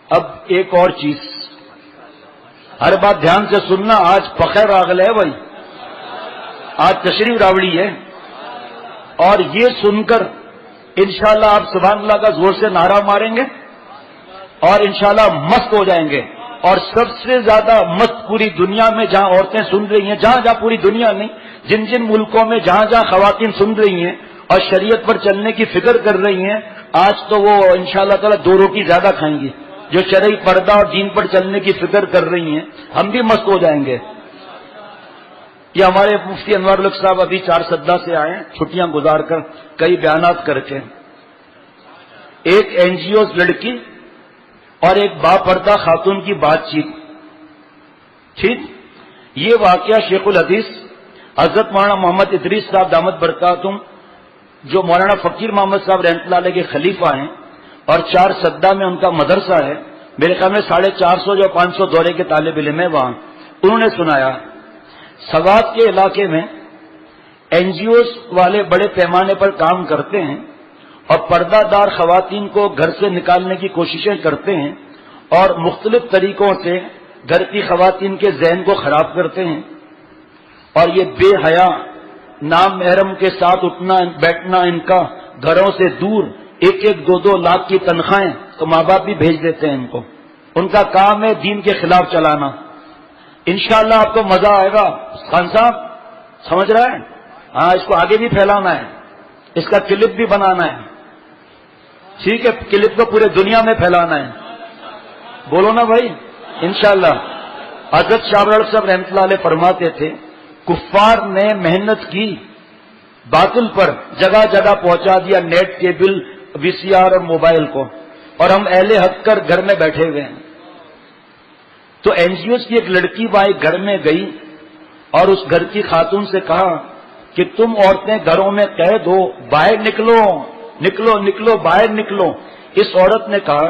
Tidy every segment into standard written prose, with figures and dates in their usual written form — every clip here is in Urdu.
اب ایک اور چیز، ہر بات دھیان سے سننا، آج فخر راغل ہے بھائی، آج تشریف راوڑی ہے، اور یہ سن کر انشاءاللہ آپ سبحان اللہ کا زور سے نعرہ ماریں گے اور انشاءاللہ مست ہو جائیں گے. اور سب سے زیادہ مست پوری دنیا میں جہاں عورتیں سن رہی ہیں، جہاں جہاں پوری دنیا نہیں، جن جن ملکوں میں جہاں جہاں خواتین سن رہی ہیں اور شریعت پر چلنے کی فکر کر رہی ہیں، آج تو وہ انشاءاللہ تعالی 2 روٹی زیادہ کھائیں گی. جو شرعی پردہ اور دین پر چلنے کی فکر کر رہی ہیں، ہم بھی مست ہو جائیں گے. یہ ہمارے مفتی انوار الحق صاحب ابھی 4 سدہ سے آئے ہیں، چھٹیاں گزار کر کئی بیانات کر کے. ایک NGO's لڑکی اور ایک باپردہ خاتون کی بات چیت. ٹھیک، یہ واقعہ شیخ الحدیث حضرت مولانا محمد ادریس صاحب دامت برکاتہم، جو مولانا فقیر محمد صاحب رحمۃ اللہ علیہ کے خلیفہ ہیں اور 4 سدہ میں ان کا مدرسہ ہے، میرے خیال میں 450 جو 500 دورے کے طالب علم ہیں وہاں، انہوں نے سنایا. سوات کے علاقے میں NGO's والے بڑے پیمانے پر کام کرتے ہیں اور پردہ دار خواتین کو گھر سے نکالنے کی کوششیں کرتے ہیں اور مختلف طریقوں سے گھر کی خواتین کے ذہن کو خراب کرتے ہیں. اور یہ بے حیا نام محرم کے ساتھ اٹھنا بیٹھنا، ان کا گھروں سے دور، 1-2 لاکھ کی تنخواہیں تو ماں باپ بھی بھیج دیتے ہیں ان کو. ان کا کام ہے دین کے خلاف چلانا. انشاءاللہ آپ کو مزہ آئے گا. خان صاحب سمجھ رہا ہے؟ ہاں، اس کو آگے بھی پھیلانا ہے، اس کا کلپ بھی بنانا ہے. ٹھیک ہے، کلپ کو پورے دنیا میں پھیلانا ہے. بولو نا بھائی. انشاءاللہ حضرت شاہ الحق صاحب رحمۃ اللہ علیہ فرماتے تھے، کفار نے محنت کی، باطل پر جگہ جگہ پہنچا دیا نیٹ کیبل VCR اور موبائل کو، اور ہم اہل حق کر گھر میں بیٹھے ہوئے ہیں. تو NGO's کی ایک لڑکی وہاں ایک گھر میں گئی اور اس گھر کی خاتون سے کہا کہ تم عورتیں گھروں میں قید ہو، باہر نکلو نکلو نکلو، باہر نکلو. اس عورت نے کہا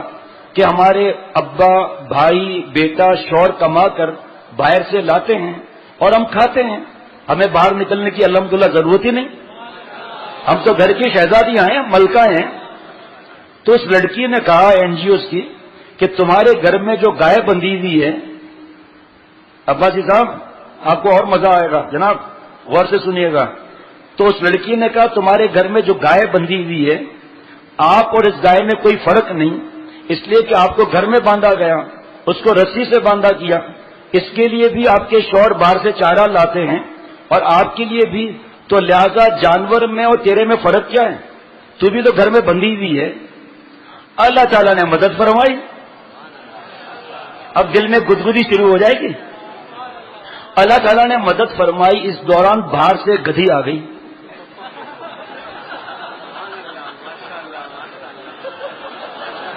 کہ ہمارے ابا، بھائی، بیٹا، شوہر کما کر باہر سے لاتے ہیں اور ہم کھاتے ہیں، ہمیں باہر نکلنے کی الحمدللہ ضرورت ہی نہیں، ہم تو گھر کی شہزادیاں ہیں، ملکہ ہیں. تو اس لڑکی نے کہا NGO's کی کہ تمہارے گھر میں جو گائے بندھی ہوئی ہے، عباسی صاحب آپ کو اور مزہ آئے گا، جناب غور سے سنیے گا. تو اس لڑکی نے کہا تمہارے گھر میں جو گائے بندھی ہوئی ہے، آپ اور اس گائے میں کوئی فرق نہیں، اس لیے کہ آپ کو گھر میں باندھا گیا، اس کو رسی سے باندھا کیا، اس کے لیے بھی آپ کے شوہر باہر سے چارہ لاتے ہیں اور آپ کے لیے بھی، تو لہذا جانور میں اور تیرے میں فرق کیا ہے؟ تو بھی تو گھر میں بندھی ہوئی ہے. اللہ تعالیٰ نے مدد فرمائی. اب دل میں گدگدی شروع ہو جائے گی. اللہ تعالیٰ نے مدد فرمائی. اس دوران باہر سے گدھی آ گئی.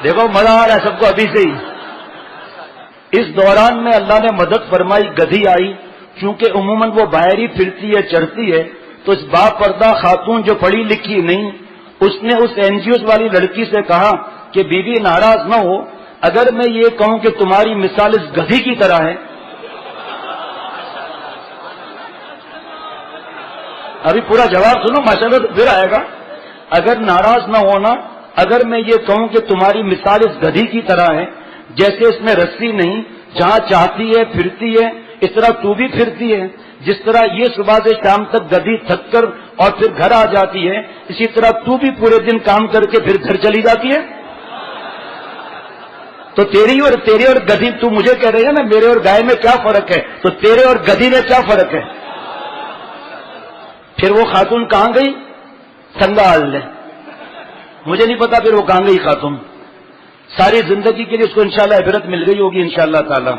دیکھو مزہ آ رہا ہے سب کو ابھی سے ہی. اس دوران میں اللہ نے مدد فرمائی، گدھی آئی. چونکہ عموماً وہ باہر ہی پھرتی ہے، چرتی ہے، تو اس باپردہ خاتون جو پڑھی لکھی نہیں، اس نے اس NGO's والی لڑکی سے کہا کہ بی بی ناراض نہ ہو، اگر میں یہ کہوں کہ تمہاری مثال اس گدھی کی طرح ہے. ابھی پورا جواب سنو، ماشاءاللہ پھر آئے گا. اگر ناراض نہ ہونا، اگر میں یہ کہوں کہ تمہاری مثال اس گدھی کی طرح ہے، جیسے اس میں رسی نہیں، جہاں چاہتی ہے پھرتی ہے، اس طرح تو بھی پھرتی ہے. جس طرح یہ صبح سے شام تک گدھی تھک کر اور پھر گھر آ جاتی ہے، اسی طرح تو بھی پورے دن کام کر کے پھر گھر چلی جاتی ہے. تو تیری اور گدھی، تو مجھے کہہ رہی ہے نا میرے اور گائے میں کیا فرق ہے، تو تیرے اور گدھی میں کیا فرق ہے؟ پھر وہ خاتون کہاں گئی؟ سنگال نے. مجھے نہیں پتا پھر وہ کہاں گئی خاتون. ساری زندگی کے لیے اس کو انشاءاللہ عبرت مل گئی ہوگی انشاءاللہ تعالی.